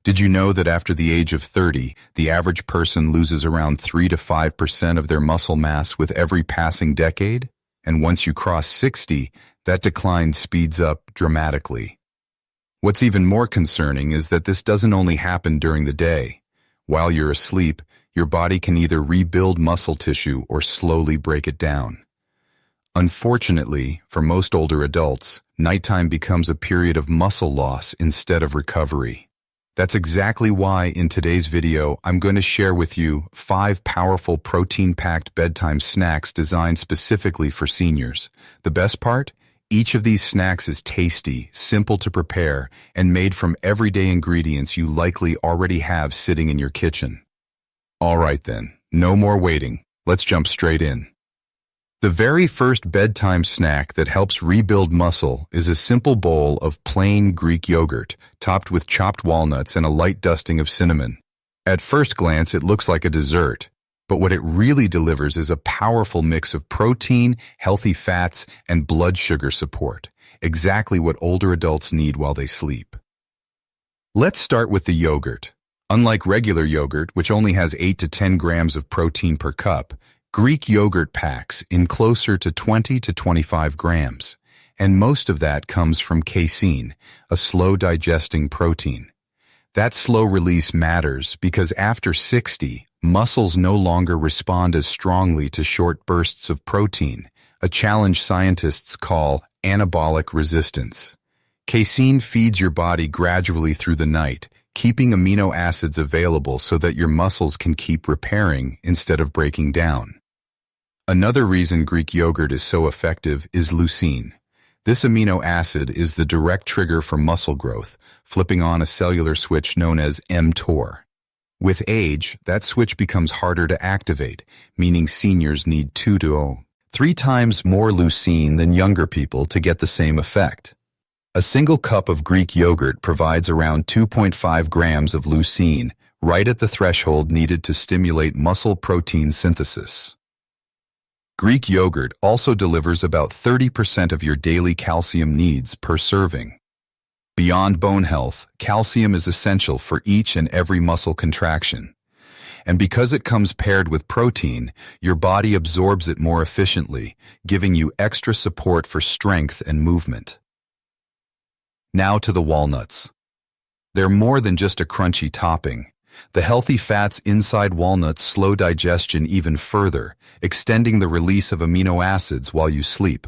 Did you know that after the age of 30, the average person loses around 3 to 5% of their muscle mass with every passing decade? And once you cross 60, that decline speeds up dramatically. What's even more concerning is that this doesn't only happen during the day. While you're asleep, your body can either rebuild muscle tissue or slowly break it down. Unfortunately, for most older adults, nighttime becomes a period of muscle loss instead of recovery. That's exactly why in today's video, I'm going to share with you 5 powerful protein-packed bedtime snacks designed specifically for seniors. The best part? Each of these snacks is tasty, simple to prepare, and made from everyday ingredients you likely already have sitting in your kitchen. All right then, no more waiting. Let's jump straight in. The very first bedtime snack that helps rebuild muscle is a simple bowl of plain Greek yogurt, topped with chopped walnuts and a light dusting of cinnamon. At first glance, it looks like a dessert, but what it really delivers is a powerful mix of protein, healthy fats, and blood sugar support, exactly what older adults need while they sleep. Let's start with the yogurt. Unlike regular yogurt, which only has 8 to 10 grams of protein per cup, Greek yogurt packs in closer to 20 to 25 grams, and most of that comes from casein, a slow-digesting protein. That slow release matters because after 60, muscles no longer respond as strongly to short bursts of protein, a challenge scientists call anabolic resistance. Casein feeds your body gradually through the night, keeping amino acids available so that your muscles can keep repairing instead of breaking down. Another reason Greek yogurt is so effective is leucine. This amino acid is the direct trigger for muscle growth, flipping on a cellular switch known as mTOR. With age, that switch becomes harder to activate, meaning seniors need 2 to 3 times more leucine than younger people to get the same effect. A single cup of Greek yogurt provides around 2.5 grams of leucine, right at the threshold needed to stimulate muscle protein synthesis. Greek yogurt also delivers about 30% of your daily calcium needs per serving. Beyond bone health, calcium is essential for each and every muscle contraction. And because it comes paired with protein, your body absorbs it more efficiently, giving you extra support for strength and movement. Now to the walnuts. They're more than just a crunchy topping. The healthy fats inside walnuts slow digestion even further, extending the release of amino acids while you sleep.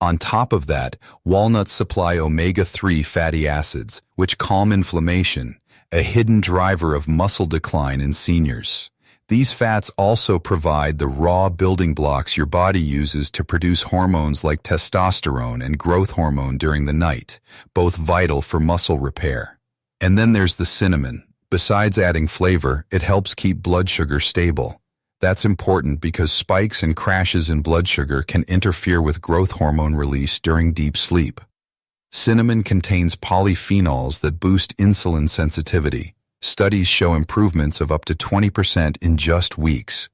On top of that, walnuts supply omega-3 fatty acids, which calm inflammation, a hidden driver of muscle decline in seniors. These fats also provide the raw building blocks your body uses to produce hormones like testosterone and growth hormone during the night, both vital for muscle repair. And then there's the cinnamon. Besides adding flavor, it helps keep blood sugar stable. That's important because spikes and crashes in blood sugar can interfere with growth hormone release during deep sleep. Cinnamon contains polyphenols that boost insulin sensitivity. Studies show improvements of up to 20% in just weeks.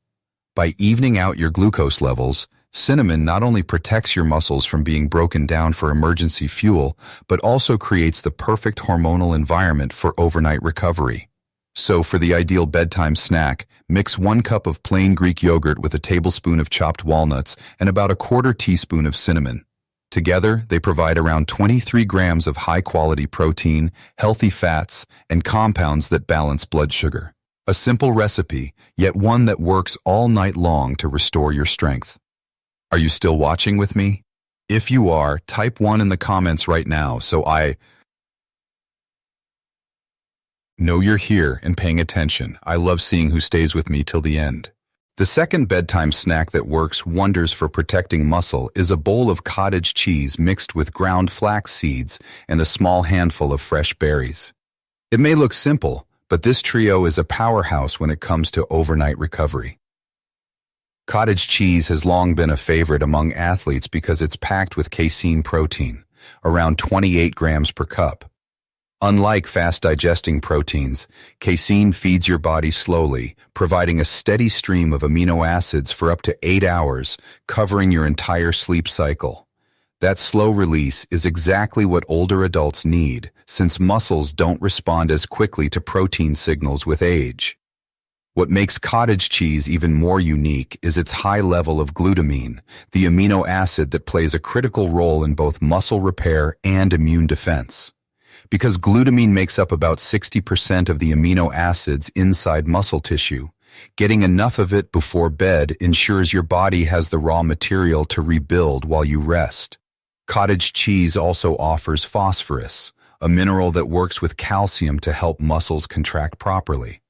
By evening out your glucose levels, cinnamon not only protects your muscles from being broken down for emergency fuel, but also creates the perfect hormonal environment for overnight recovery. So for the ideal bedtime snack, mix 1 cup of plain Greek yogurt with a tablespoon of chopped walnuts and about a 1/4 teaspoon of cinnamon. Together, they provide around 23 grams of high-quality protein, healthy fats, and compounds that balance blood sugar. A simple recipe, yet one that works all night long to restore your strength. Are you still watching with me? If you are, type 1 in the comments right now so I know you're here and paying attention. I love seeing who stays with me till the end. The second bedtime snack that works wonders for protecting muscle is a bowl of cottage cheese mixed with ground flax seeds and a small handful of fresh berries. It may look simple, but this trio is a powerhouse when it comes to overnight recovery. Cottage cheese has long been a favorite among athletes because it's packed with casein protein, around 28 grams per cup. Unlike fast-digesting proteins, casein feeds your body slowly, providing a steady stream of amino acids for up to 8 hours, covering your entire sleep cycle. That slow release is exactly what older adults need, since muscles don't respond as quickly to protein signals with age. What makes cottage cheese even more unique is its high level of glutamine, the amino acid that plays a critical role in both muscle repair and immune defense. Because glutamine makes up about 60% of the amino acids inside muscle tissue, getting enough of it before bed ensures your body has the raw material to rebuild while you rest. Cottage cheese also offers phosphorus, a mineral that works with calcium to help muscles contract properly.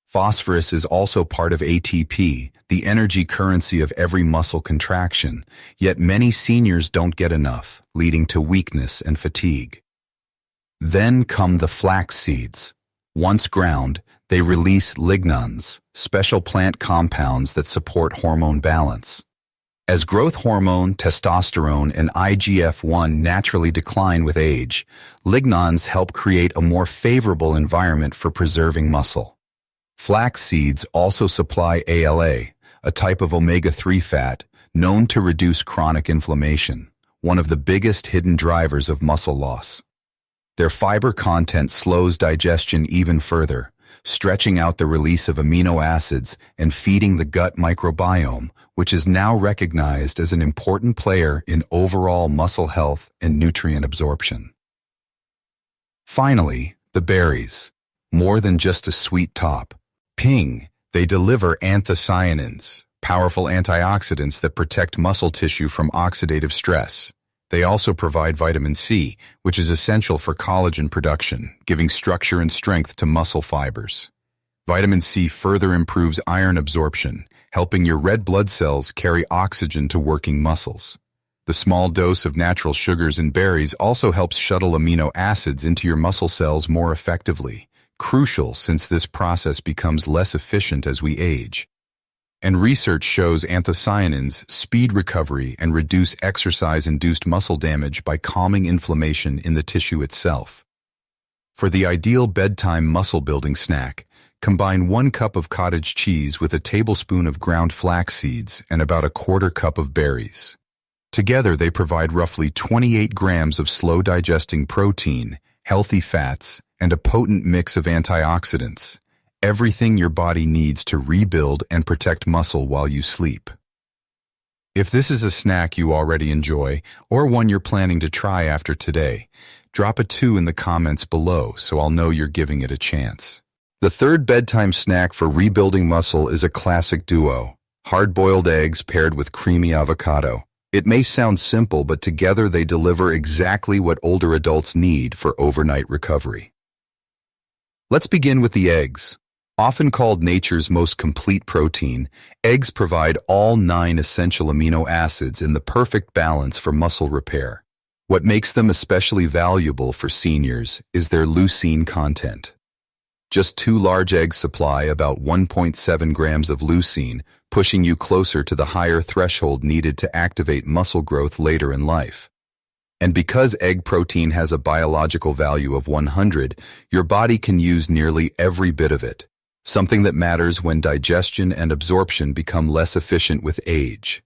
Phosphorus is also part of ATP, the energy currency of every muscle contraction, yet many seniors don't get enough, leading to weakness and fatigue. Then come the flax seeds. Once ground, they release lignans, special plant compounds that support hormone balance. As growth hormone, testosterone, and IGF-1 naturally decline with age, lignans help create a more favorable environment for preserving muscle. Flax seeds also supply ALA, a type of omega-3 fat known to reduce chronic inflammation, one of the biggest hidden drivers of muscle loss. Their fiber content slows digestion even further, stretching out the release of amino acids and feeding the gut microbiome, which is now recognized as an important player in overall muscle health and nutrient absorption. Finally, the berries. More than just a sweet top. Ping, they deliver anthocyanins, powerful antioxidants that protect muscle tissue from oxidative stress. They also provide vitamin C, which is essential for collagen production, giving structure and strength to muscle fibers. Vitamin C further improves iron absorption, helping your red blood cells carry oxygen to working muscles. The small dose of natural sugars in berries also helps shuttle amino acids into your muscle cells more effectively, crucial since this process becomes less efficient as we age. And research shows anthocyanins speed recovery and reduce exercise-induced muscle damage by calming inflammation in the tissue itself. For the ideal bedtime muscle-building snack, combine 1 cup of cottage cheese with a tablespoon of ground flax seeds and about a 1/4 cup of berries. Together, they provide roughly 28 grams of slow-digesting protein, healthy fats, and a potent mix of antioxidants, everything your body needs to rebuild and protect muscle while you sleep. If this is a snack you already enjoy, or one you're planning to try after today, drop a 2 in the comments below so I'll know you're giving it a chance. The third bedtime snack for rebuilding muscle is a classic duo, hard-boiled eggs paired with creamy avocado. It may sound simple, but together they deliver exactly what older adults need for overnight recovery. Let's begin with the eggs. Often called nature's most complete protein, eggs provide all 9 essential amino acids in the perfect balance for muscle repair. What makes them especially valuable for seniors is their leucine content. Just 2 large eggs supply about 1.7 grams of leucine, pushing you closer to the higher threshold needed to activate muscle growth later in life. And because egg protein has a biological value of 100, your body can use nearly every bit of it, something that matters when digestion and absorption become less efficient with age.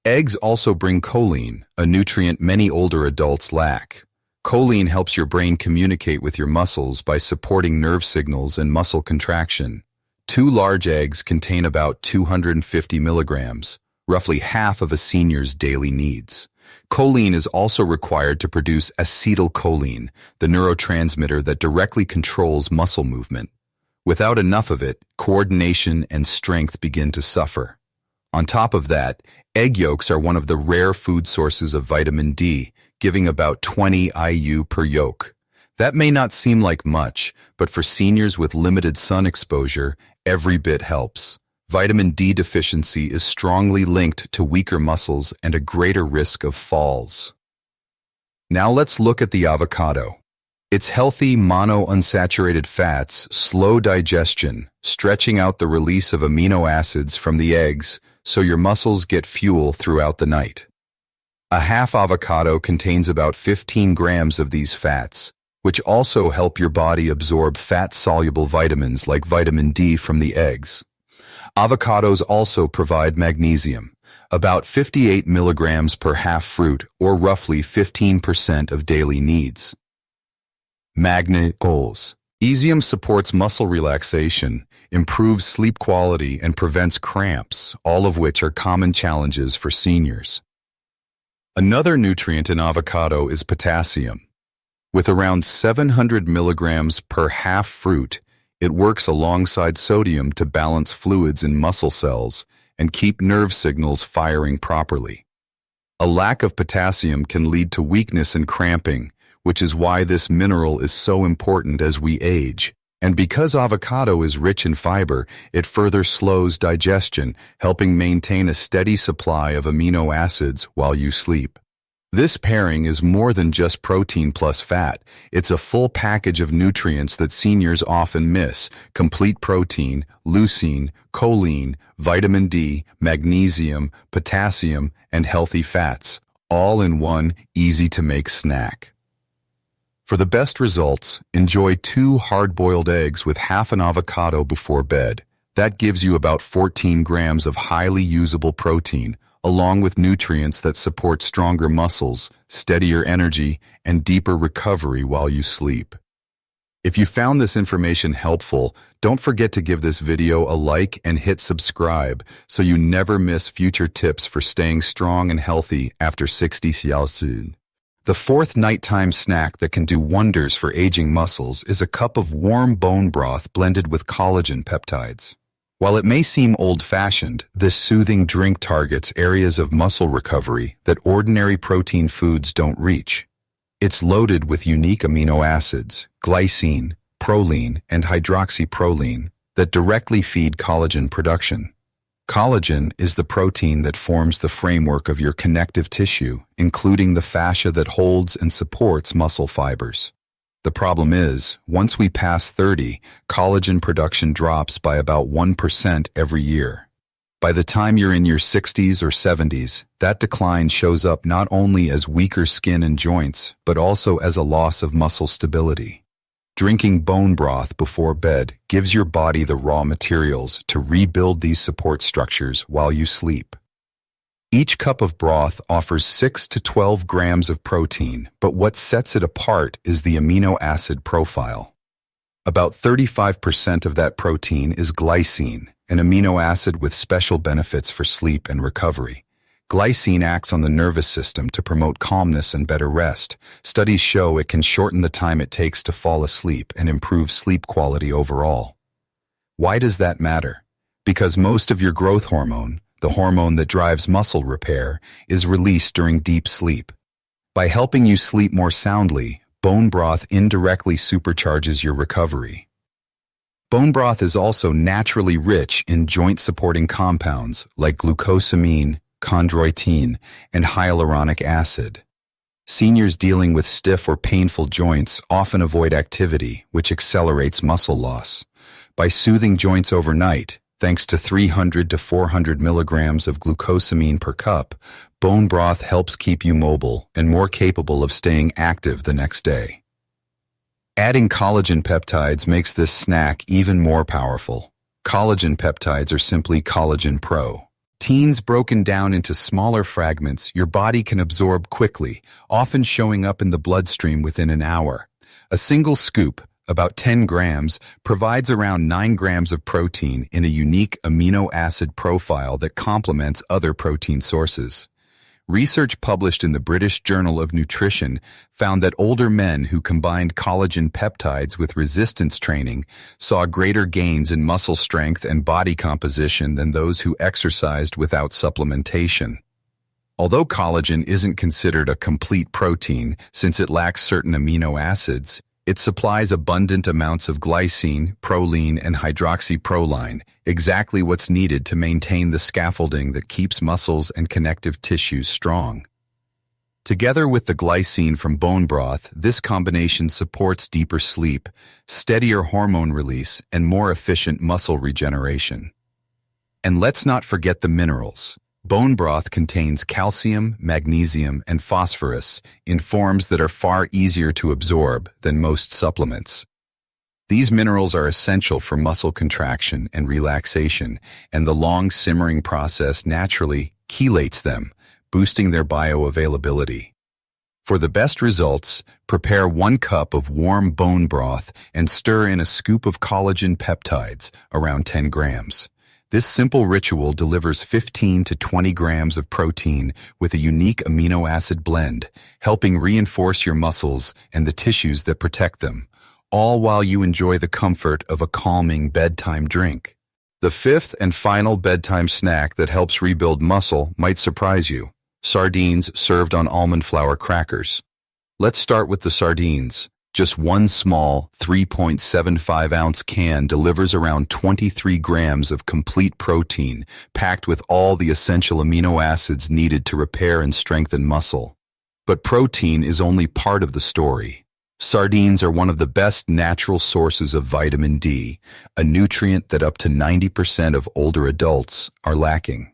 Eggs also bring choline, a nutrient many older adults lack. Choline helps your brain communicate with your muscles by supporting nerve signals and muscle contraction. 2 large eggs contain about 250 milligrams, roughly half of a senior's daily needs. Choline is also required to produce acetylcholine, the neurotransmitter that directly controls muscle movement. Without enough of it, coordination and strength begin to suffer. On top of that, egg yolks are one of the rare food sources of vitamin D, giving about 20 IU per yolk. That may not seem like much, but for seniors with limited sun exposure, every bit helps. Vitamin D deficiency is strongly linked to weaker muscles and a greater risk of falls. Now let's look at the avocado. Its healthy monounsaturated fats slow digestion, stretching out the release of amino acids from the eggs so your muscles get fuel throughout the night. A half avocado contains about 15 grams of these fats, which also help your body absorb fat-soluble vitamins like vitamin D from the eggs. Avocados also provide magnesium, about 58 milligrams per half fruit, or roughly 15% of daily needs. Magnesium supports muscle relaxation, improves sleep quality, and prevents cramps, all of which are common challenges for seniors. Another nutrient in avocado is potassium. With around 700 milligrams per half fruit, it works alongside sodium to balance fluids in muscle cells and keep nerve signals firing properly. A lack of potassium can lead to weakness and cramping, which is why this mineral is so important as we age. And because avocado is rich in fiber, it further slows digestion, helping maintain a steady supply of amino acids while you sleep. This pairing is more than just protein plus fat. It's a full package of nutrients that seniors often miss: complete protein, leucine, choline, vitamin D, magnesium, potassium, and healthy fats, all in one easy-to-make snack. For the best results, enjoy 2 hard-boiled eggs with half an avocado before bed. That gives you about 14 grams of highly usable protein, along with nutrients that support stronger muscles, steadier energy, and deeper recovery while you sleep. If you found this information helpful, don't forget to give this video a like and hit subscribe so you never miss future tips for staying strong and healthy after 60 years. The fourth nighttime snack that can do wonders for aging muscles is a cup of warm bone broth blended with collagen peptides. While it may seem old-fashioned, this soothing drink targets areas of muscle recovery that ordinary protein foods don't reach. It's loaded with unique amino acids, glycine, proline, and hydroxyproline, that directly feed collagen production. Collagen is the protein that forms the framework of your connective tissue, including the fascia that holds and supports muscle fibers. The problem is, once we pass 30, collagen production drops by about 1% every year. By the time you're in your 60s or 70s, that decline shows up not only as weaker skin and joints, but also as a loss of muscle stability. Drinking bone broth before bed gives your body the raw materials to rebuild these support structures while you sleep. Each cup of broth offers 6 to 12 grams of protein, but what sets it apart is the amino acid profile. About 35% of that protein is glycine, an amino acid with special benefits for sleep and recovery. Glycine acts on the nervous system to promote calmness and better rest. Studies show it can shorten the time it takes to fall asleep and improve sleep quality overall. Why does that matter? Because most of your growth hormone, the hormone that drives muscle repair, is released during deep sleep. By helping you sleep more soundly, bone broth indirectly supercharges your recovery. Bone broth is also naturally rich in joint-supporting compounds like glucosamine, chondroitin, and hyaluronic acid. Seniors dealing with stiff or painful joints often avoid activity, which accelerates muscle loss. By soothing joints overnight, thanks to 300 to 400 milligrams of glucosamine per cup, bone broth helps keep you mobile and more capable of staying active the next day. Adding collagen peptides makes this snack even more powerful. Collagen peptides are simply collagen proteins broken down into smaller fragments your body can absorb quickly, often showing up in the bloodstream within an hour. A single scoop, about 10 grams, provides around 9 grams of protein in a unique amino acid profile that complements other protein sources. Research published in the British Journal of Nutrition found that older men who combined collagen peptides with resistance training saw greater gains in muscle strength and body composition than those who exercised without supplementation. Although collagen isn't considered a complete protein since it lacks certain amino acids, it supplies abundant amounts of glycine, proline, and hydroxyproline, exactly what's needed to maintain the scaffolding that keeps muscles and connective tissues strong. Together with the glycine from bone broth, this combination supports deeper sleep, steadier hormone release, and more efficient muscle regeneration. And let's not forget the minerals. Bone broth contains calcium, magnesium, and phosphorus in forms that are far easier to absorb than most supplements. These minerals are essential for muscle contraction and relaxation, and the long simmering process naturally chelates them, boosting their bioavailability. For the best results, prepare 1 cup of warm bone broth and stir in a scoop of collagen peptides, around 10 grams. This simple ritual delivers 15 to 20 grams of protein with a unique amino acid blend, helping reinforce your muscles and the tissues that protect them, all while you enjoy the comfort of a calming bedtime drink. The 5th and final bedtime snack that helps rebuild muscle might surprise you: sardines served on almond flour crackers. Let's start with the sardines. Just 1 small 3.75-ounce can delivers around 23 grams of complete protein, packed with all the essential amino acids needed to repair and strengthen muscle. But protein is only part of the story. Sardines are one of the best natural sources of vitamin D, a nutrient that up to 90% of older adults are lacking.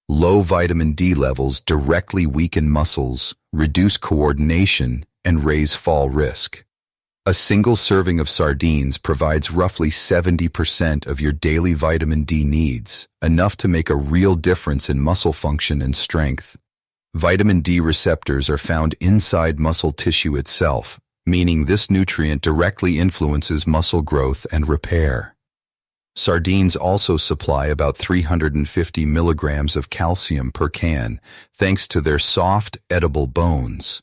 Low vitamin D levels directly weaken muscles, reduce coordination, and raise fall risk. A single serving of sardines provides roughly 70% of your daily vitamin D needs, enough to make a real difference in muscle function and strength. Vitamin D receptors are found inside muscle tissue itself, meaning this nutrient directly influences muscle growth and repair. Sardines also supply about 350 milligrams of calcium per can, thanks to their soft, edible bones.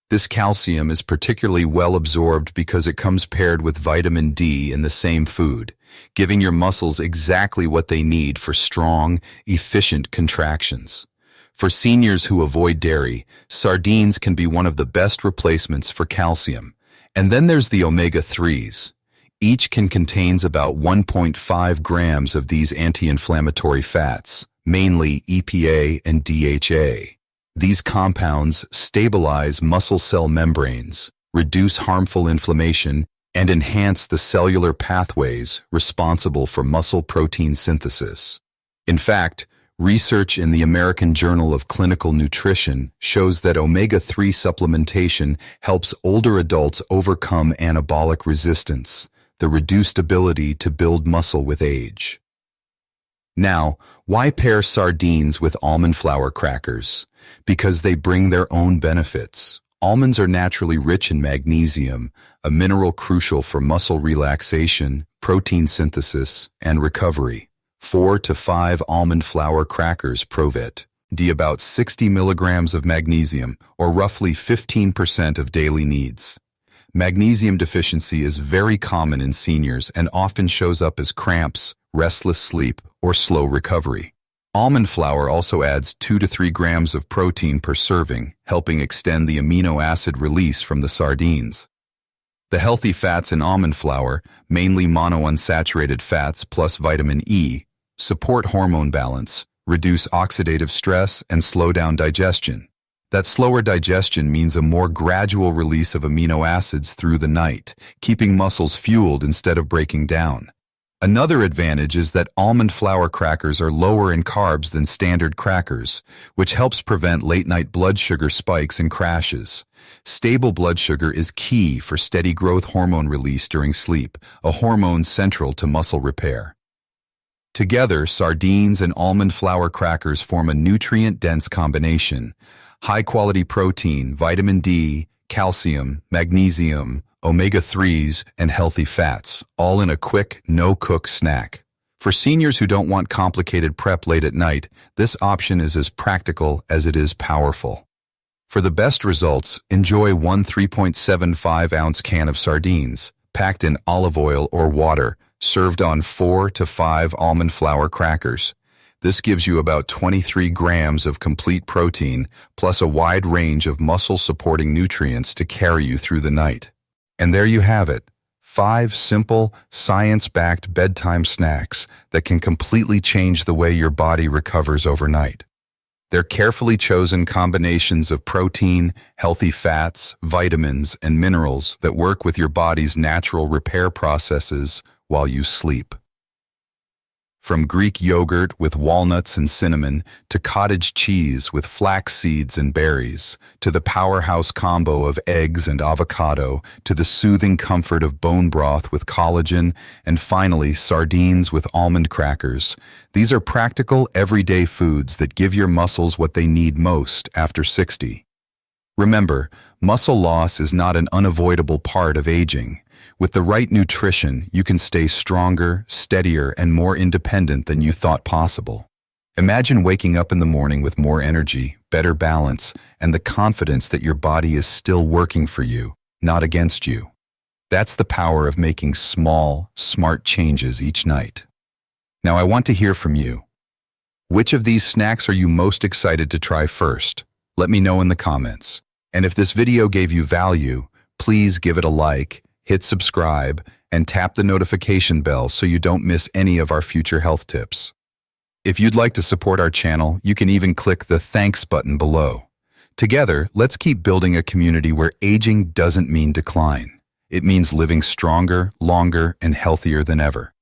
This calcium is particularly well absorbed because it comes paired with vitamin D in the same food, giving your muscles exactly what they need for strong, efficient contractions. For seniors who avoid dairy, sardines can be one of the best replacements for calcium. And then there's the omega-3s. Each can contains about 1.5 grams of these anti-inflammatory fats, mainly EPA and DHA. These compounds stabilize muscle cell membranes, reduce harmful inflammation, and enhance the cellular pathways responsible for muscle protein synthesis. In fact, research in the American Journal of Clinical Nutrition shows that omega-3 supplementation helps older adults overcome anabolic resistance, the reduced ability to build muscle with age. Now, why pair sardines with almond flour crackers? Because they bring their own benefits. Almonds are naturally rich in magnesium, a mineral crucial for muscle relaxation, protein synthesis, and recovery. 4 to 5 almond flour crackers provide about 60 milligrams of magnesium, or roughly 15% of daily needs. Magnesium deficiency is very common in seniors and often shows up as cramps, restless sleep, or slow recovery. Almond flour also adds 2 to 3 grams of protein per serving, helping extend the amino acid release from the sardines. The healthy fats in almond flour, mainly monounsaturated fats plus vitamin E, support hormone balance, reduce oxidative stress, and slow down digestion. That slower digestion means a more gradual release of amino acids through the night, keeping muscles fueled instead of breaking down. Another advantage is that almond flour crackers are lower in carbs than standard crackers, which helps prevent late-night blood sugar spikes and crashes. Stable blood sugar is key for steady growth hormone release during sleep, a hormone central to muscle repair. Together, sardines and almond flour crackers form a nutrient-dense combination: high-quality protein, vitamin D, calcium, magnesium, omega-3s, and healthy fats, all in a quick, no-cook snack. For seniors who don't want complicated prep late at night, this option is as practical as it is powerful. For the best results, enjoy 1 3.75-ounce can of sardines, packed in olive oil or water, served on 4 to 5 almond flour crackers. This gives you about 23 grams of complete protein, plus a wide range of muscle-supporting nutrients to carry you through the night. And there you have it, 5 simple, science-backed bedtime snacks that can completely change the way your body recovers overnight. They're carefully chosen combinations of protein, healthy fats, vitamins, and minerals that work with your body's natural repair processes while you sleep. From Greek yogurt with walnuts and cinnamon, to cottage cheese with flax seeds and berries, to the powerhouse combo of eggs and avocado, to the soothing comfort of bone broth with collagen, and finally sardines with almond crackers. These are practical, everyday foods that give your muscles what they need most after 60. Remember, muscle loss is not an unavoidable part of aging. With the right nutrition, you can stay stronger, steadier, and more independent than you thought possible. Imagine waking up in the morning with more energy, better balance, and the confidence that your body is still working for you, not against you. That's the power of making small, smart changes each night. Now I want to hear from you. Which of these snacks are you most excited to try first? Let me know in the comments. And if this video gave you value, please give it a like, hit subscribe, and tap the notification bell so you don't miss any of our future health tips. If you'd like to support our channel, you can even click the thanks button below. Together, let's keep building a community where aging doesn't mean decline. It means living stronger, longer, and healthier than ever.